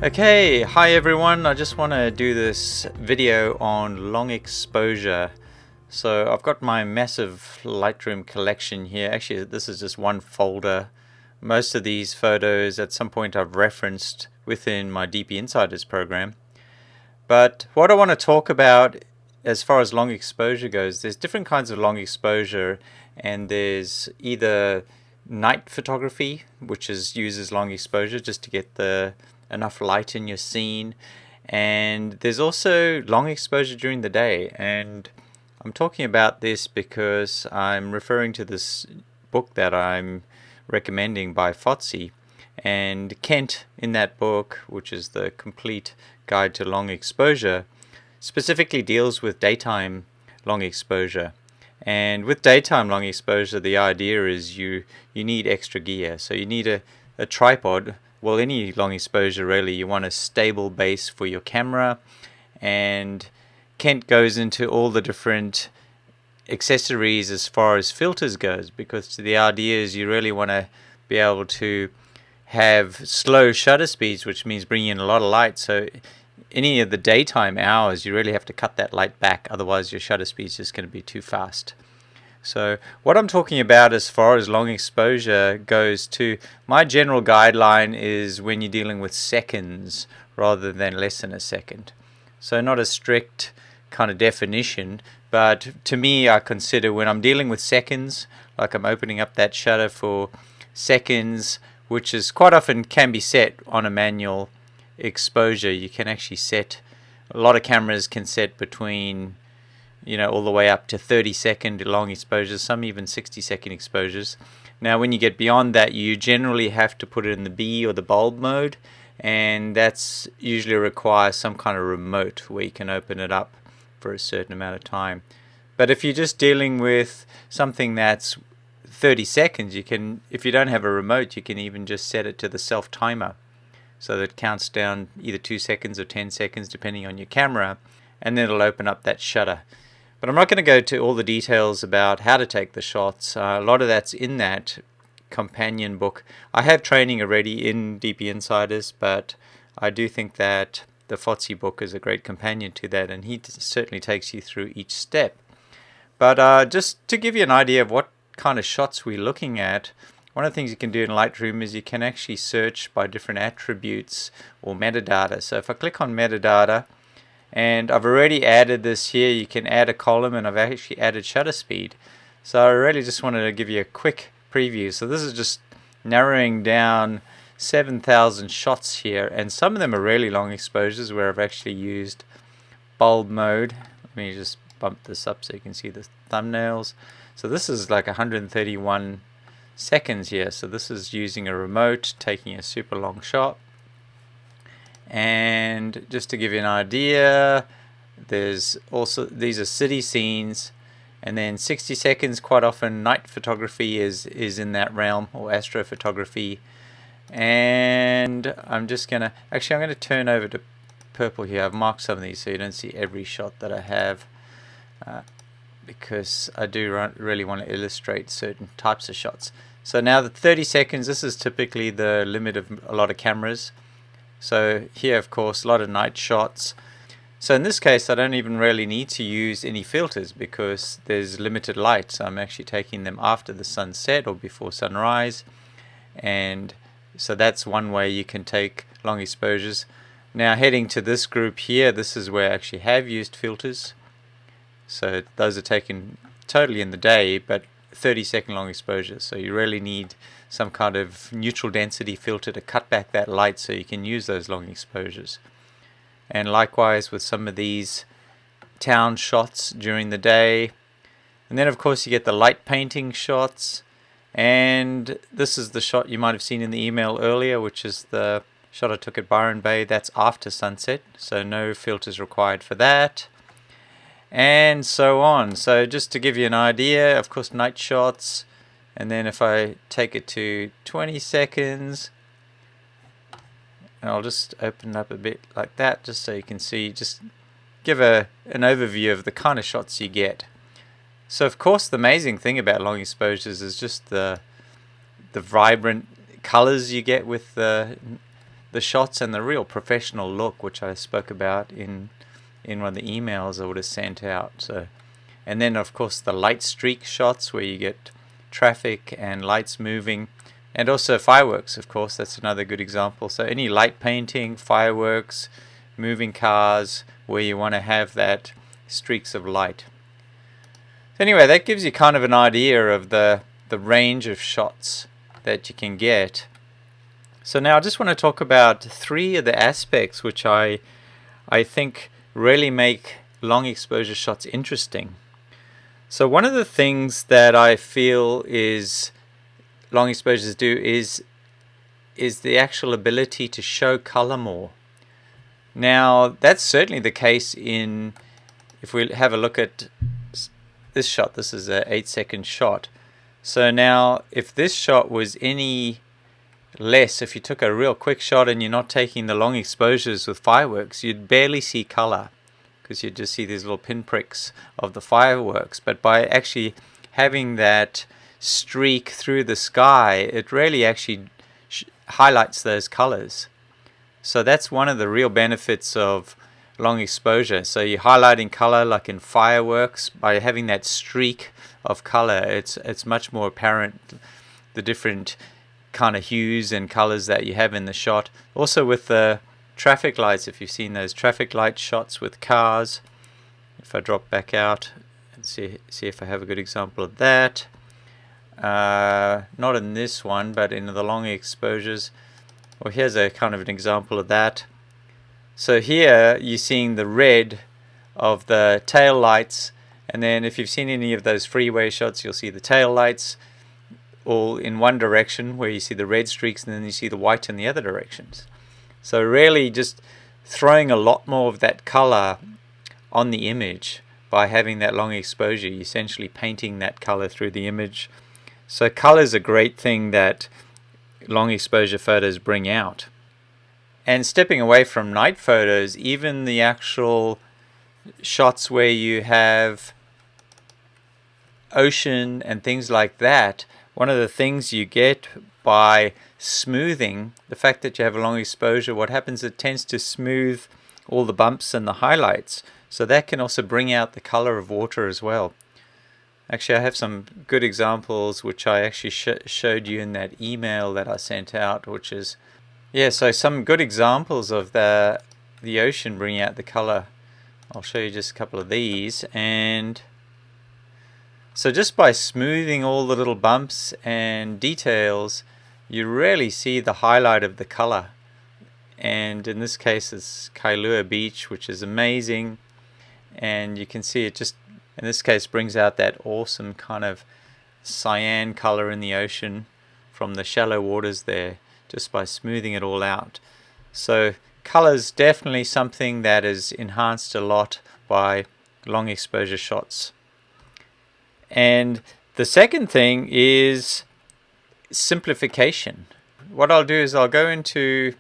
Okay, hi everyone. I just want to do this video on long exposure. So I've got my massive Lightroom collection here. Actually, this is just one folder. Most of these photos at some point I've referenced within my DP Insiders program. But what I want to talk about as far as long exposure goes, there's different kinds of long exposure, and there's either night photography, which uses long exposure just to get enough light in your scene, and there's also long exposure during the day. And I'm talking about this because I'm referring to this book that I'm recommending by Fotzi, and Kent in that book, which is the complete guide to long exposure, specifically deals with daytime long exposure. And with daytime long exposure, the idea is you need extra gear. So you need a tripod. Well, any long exposure really, you want a stable base for your camera. And Kent goes into all the different accessories as far as filters goes, because the idea is you really want to be able to have slow shutter speeds, which means bringing in a lot of light. So any of the daytime hours, you really have to cut that light back, otherwise your shutter speed is just going to be too fast. So what I'm talking about as far as long exposure goes, to my general guideline is when you're dealing with seconds rather than less than a second. So not a strict kind of definition, but to me I consider when I'm dealing with seconds, like I'm opening up that shutter for seconds, which is quite often can be set on a manual exposure. You can actually set, a lot of cameras can set between all the way up to 30-second long exposures, some even 60-second exposures. Now when you get beyond that, you generally have to put it in the B or the bulb mode, and that's usually requires some kind of remote where you can open it up for a certain amount of time. But if you're just dealing with something that's 30 seconds, you can, if you don't have a remote, you can even just set it to the self timer, so that it counts down either 2 seconds or 10 seconds depending on your camera, and then it'll open up that shutter. But I'm not going to go to all the details about how to take the shots. A lot of that's in that companion book. I have training already in DP Insiders, but I do think that the Fotzi book is a great companion to that, and he certainly takes you through each step. But just to give you an idea of what kind of shots we're looking at, one of the things you can do in Lightroom is you can actually search by different attributes or metadata. So if I click on metadata, and I've already added this here, you can add a column, and I've actually added shutter speed. So I really just wanted to give you a quick preview. So this is just narrowing down 7,000 shots here, and some of them are really long exposures where I've actually used bulb mode. Let me just bump this up so you can see the thumbnails. So this is like 131 seconds here. So this is using a remote, taking a super long shot. And just to give you an idea, there's also, these are city scenes, and then 60 seconds, quite often night photography is in that realm, or astrophotography. And I'm going to turn over to purple here. I've marked some of these so you don't see every shot that I have, because I do really want to illustrate certain types of shots. So now the 30 seconds, this is typically the limit of a lot of cameras. So here, of course, a lot of night shots. So in this case, I don't even really need to use any filters because there's limited light. So I'm actually taking them after the sunset or before sunrise. And so that's one way you can take long exposures. Now heading to this group here, this is where I actually have used filters. So those are taken totally in the day, but 30-second long exposure. So you really need some kind of neutral density filter to cut back that light so you can use those long exposures. And likewise with some of these town shots during the day. And then of course you get the light painting shots, and this is the shot you might have seen in the email earlier, which is the shot I took at Byron Bay. That's after sunset, so no filters required for that, and so on. So just to give you an idea, of course night shots. And then if I take it to 20 seconds, and I'll just open it up a bit like that just so you can see, just give an overview of the kind of shots you get. So of course the amazing thing about long exposures is just the vibrant colors you get with the the shots and the real professional look, which I spoke about in one of the emails I would have sent out. So, and then of course the light streak shots where you get traffic and lights moving, and also fireworks, of course, that's another good example. So any light painting, fireworks, moving cars, where you want to have that streaks of light. Anyway, that gives you kind of an idea of the range of shots that you can get. So now I just want to talk about 3 of the aspects which I think really make long exposure shots interesting. So one of the things that I feel is long exposures do is the actual ability to show color more. Now that's certainly the case if we have a look at this shot. This is an 8-second shot. So now if this shot was any less, if you took a real quick shot and you're not taking the long exposures with fireworks, you'd barely see color because you'd just see these little pinpricks of the fireworks. But by actually having that streak through the sky, it really actually highlights those colors. So that's one of the real benefits of long exposure. So you're highlighting color like in fireworks by having that streak of color. It's much more apparent, the different kind of hues and colors that you have in the shot. Also with the traffic lights, if you've seen those traffic light shots with cars, if I drop back out and see if I have a good example of that. Not in this one, but in the long exposures. Well, here's a kind of an example of that. So here you're seeing the red of the tail lights, and then if you've seen any of those freeway shots, you'll see the tail lights all in one direction where you see the red streaks, and then you see the white in the other directions. So really just throwing a lot more of that color on the image by having that long exposure. You're essentially painting that color through the image. So color is a great thing that long exposure photos bring out. And stepping away from night photos, even the actual shots where you have ocean and things like that, one of the things you get by smoothing, the fact that you have a long exposure, what happens, it tends to smooth all the bumps and the highlights. So that can also bring out the color of water as well. Actually, I have some good examples which I actually showed you in that email that I sent out, which is, yeah, so some good examples of the ocean bringing out the color. I'll show you just a couple of these. And so just by smoothing all the little bumps and details, you really see the highlight of the color. And in this case it's Kailua Beach, which is amazing, and you can see it just in this case brings out that awesome kind of cyan color in the ocean from the shallow waters there, just by smoothing it all out. So color is definitely something that is enhanced a lot by long exposure shots. And the second thing is simplification. What I'll do is I'll go into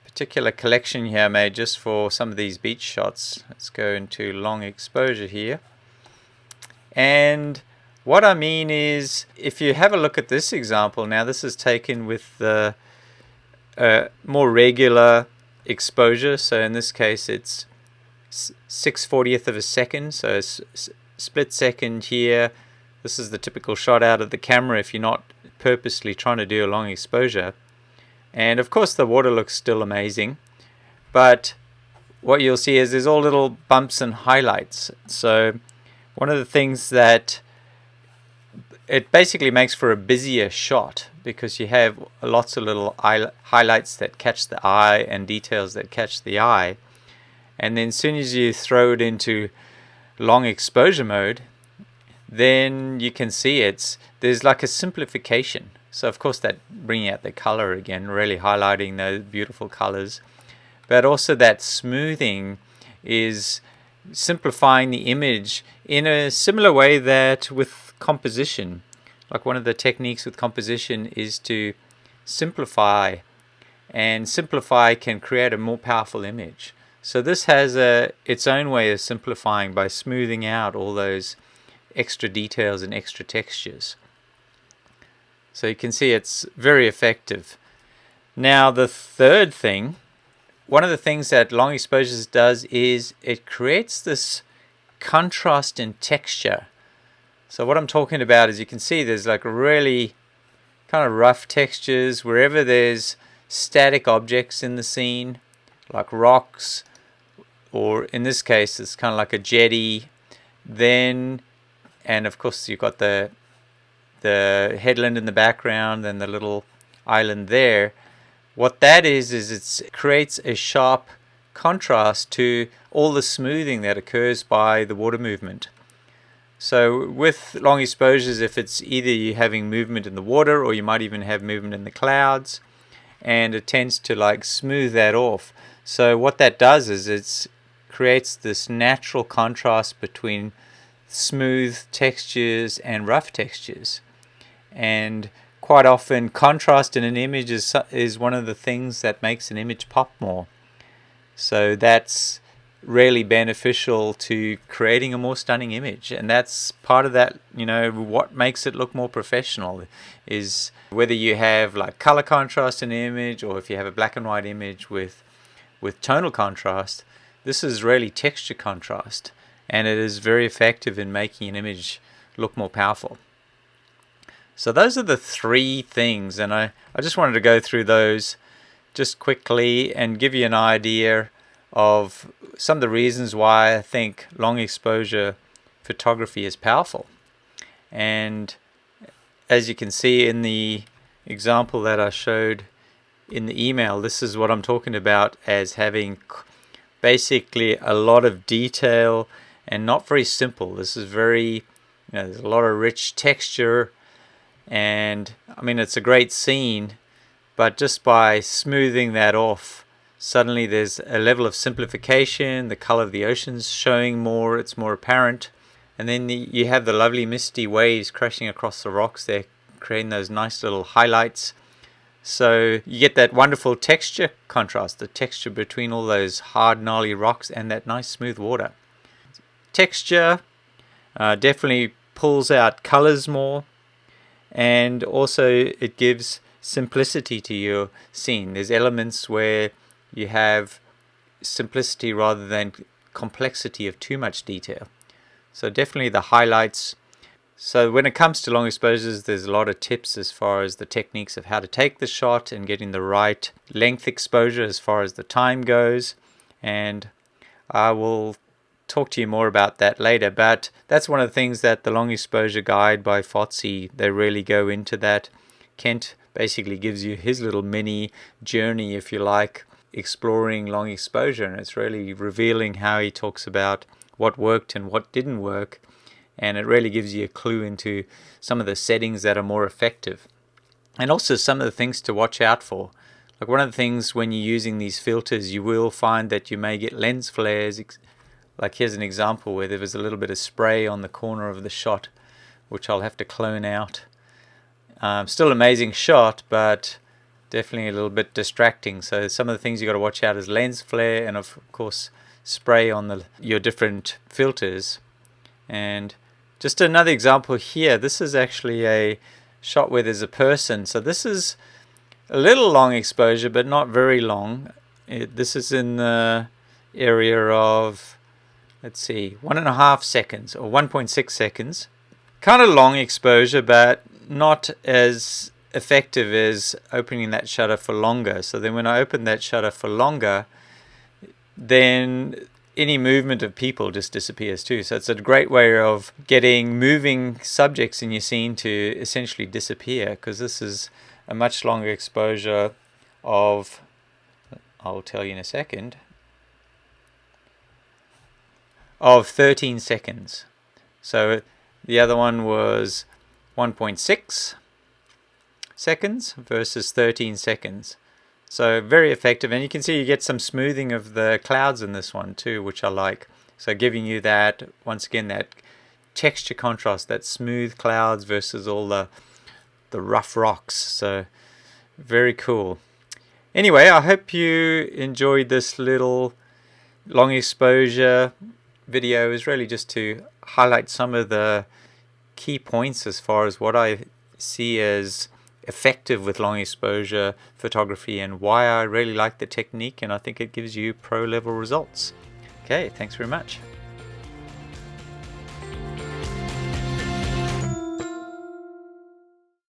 a particular collection here I made just for some of these beach shots. Let's go into long exposure here. And what I mean is, if you have a look at this example, now this is taken with the more regular exposure. So in this case it's 6/40th of a second, so split second here. This is the typical shot out of the camera if you're not purposely trying to do a long exposure. And of course the water looks still amazing, but what you'll see is there's all little bumps and highlights. So one of the things that it basically makes for a busier shot, because you have lots of little highlights that catch the eye and details that catch the eye. And then as soon as you throw it into long exposure mode, then you can see there's like a simplification. So of course that bringing out the color again, really highlighting those beautiful colors, but also that smoothing is simplifying the image in a similar way that with composition. Like one of the techniques with composition is to simplify, and simplify can create a more powerful image. So this has its own way of simplifying by smoothing out all those extra details and extra textures. So you can see it's very effective. Now the third thing, one of the things that long exposures does is it creates this contrast in texture. So what I'm talking about is, you can see there's like really kind of rough textures wherever there's static objects in the scene, like rocks, or in this case it's kind of like a jetty. Then, and of course you've got the headland in the background and the little island there. What that is it creates a sharp contrast to all the smoothing that occurs by the water movement. So with long exposures, if it's either you're having movement in the water or you might even have movement in the clouds, and it tends to like smooth that off. So what that does is it creates this natural contrast between smooth textures and rough textures. And quite often contrast in an image is one of the things that makes an image pop more. So that's really beneficial to creating a more stunning image, and that's part of that, what makes it look more professional is whether you have like color contrast in the image, or if you have a black and white image with tonal contrast. This is really texture contrast, and it is very effective in making an image look more powerful. So those are the three things, and I just wanted to go through those just quickly and give you an idea of some of the reasons why I think long exposure photography is powerful. And as you can see in the example that I showed in the email, this is what I'm talking about as having basically a lot of detail and not very simple. This is very, there's a lot of rich texture, and I mean, it's a great scene, but just by smoothing that off, suddenly there's a level of simplification. The color of the ocean's showing more, it's more apparent. And then you have the lovely misty waves crashing across the rocks there, creating those nice little highlights. So you get that wonderful texture contrast, the texture between all those hard, gnarly rocks and that nice smooth water. Texture definitely pulls out colors more, and also it gives simplicity to your scene. There's elements where you have simplicity rather than complexity of too much detail. So definitely the highlights. So when it comes to long exposures, there's a lot of tips as far as the techniques of how to take the shot and getting the right length exposure as far as the time goes. And I will talk to you more about that later, but that's one of the things that the long exposure guide by Fotsy, they really go into that. Kent basically gives you his little mini journey, if you like, exploring long exposure, and it's really revealing how he talks about what worked and what didn't work, and it really gives you a clue into some of the settings that are more effective, and also some of the things to watch out for. Like one of the things when you're using these filters, you will find that you may get lens flares. Like here's an example where there was a little bit of spray on the corner of the shot, which I'll have to clone out. Still amazing shot, but definitely a little bit distracting. So some of the things you got to watch out is lens flare, and of course spray on your different filters. And just another example here, this is actually a shot where there's a person. So this is a little long exposure, but not very long. This is in the area of, let's see, 1.5 seconds or 1.6 seconds. Kind of long exposure, but not as effective as opening that shutter for longer. So then when I open that shutter for longer, then any movement of people just disappears too. So it's a great way of getting moving subjects in your scene to essentially disappear, because this is a much longer exposure of, I'll tell you in a second, of 13 seconds. So the other one was 1.6 seconds versus 13 seconds. So very effective, and you can see you get some smoothing of the clouds in this one too, which I like. So giving you that, once again, that texture contrast, that smooth clouds versus all the rough rocks. So very cool. Anyway, I hope you enjoyed this little long exposure video. Is really just to highlight some of the key points as far as what I see as effective with long exposure photography and why I really like the technique, and I think it gives you pro level results. Okay, thanks very much.